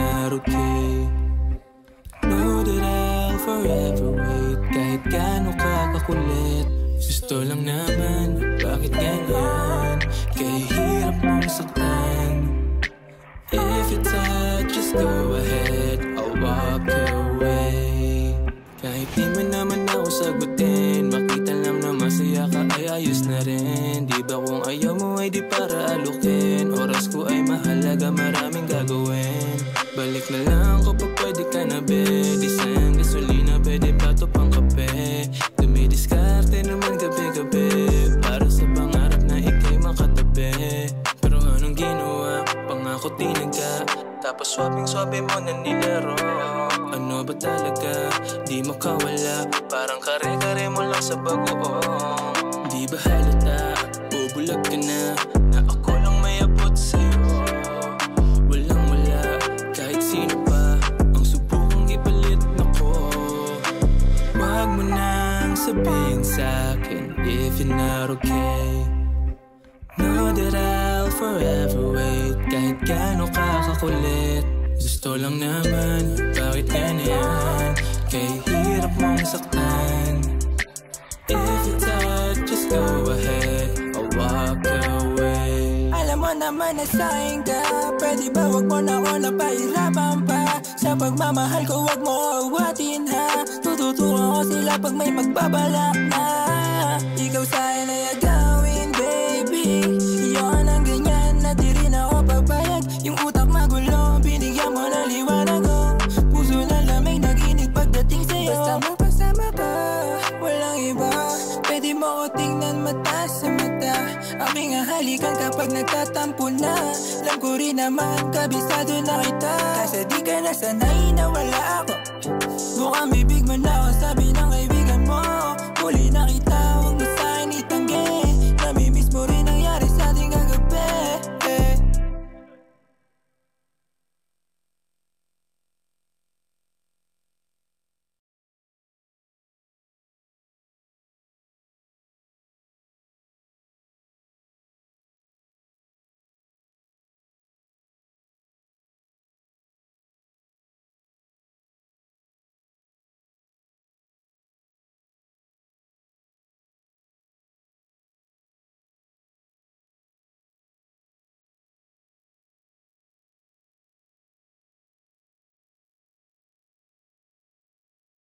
not okay. Know that I'll forever wait. Kahit gaano ka kakulit, gusto lang naman, bakit ganyan? Kaya hirap mong saktan. If you touch, just go ahead, I'll walk away. Kahit di mo naman ako sagutin, makita lang na masaya ka ay ayos na rin. Di ba kung ayaw mo ay di para alukin, oras ko ay mahalaga, maraming gagawin. Balik na lang kapag pwede ka na be, isang gasolina, pwede pa to pang kape. Dumidiskarte naman gabi-gabi, para sa pangarap na ikay makatabi. Pero anong ginawa, pangako tinaga, tapos swabing-swabe mo na nilaro. Ano ba talaga, di makawala, parang kare-kare mo lang sa bagoong. Di ba halata, bubulag ka na, na ako lang may abot sa'yo. Walang-wala, kahit sino pa, ang subukang ipalit na ko. Wag mo nang sabihin sa'kin if you're not okay. Know that I'll forever wait, kahit gaano ka kakulit. Gusto lang naman, bakit ganyan? Kaya hirap mong saktan. If you touch, just go ahead, I'll walk away. Alam mo naman na sa'kin ka, pwede ba wag mo na ako napahirapan pa? Sa pagmamahal ko wag mo awatin ha. Tututuro ko sila pag may magbabalak na. Ikaw sa'kin ay agawin baby, iyon ang ganyan na di rin ako papayag. Yung utak magulo, binigyan mo na liwanag ko. Puso na lamig naginig pagdating sa'yo. Basta magpasama ka, walang iba. Pwede mo ko tingnan mata sa mata, aming halikan kapag nagtatampo na. Alam ko rin naman, kabisado na kita, kasi di ka nasanay na wala ako. Mukhang bibig mo na ako, sabi ng kaibigan.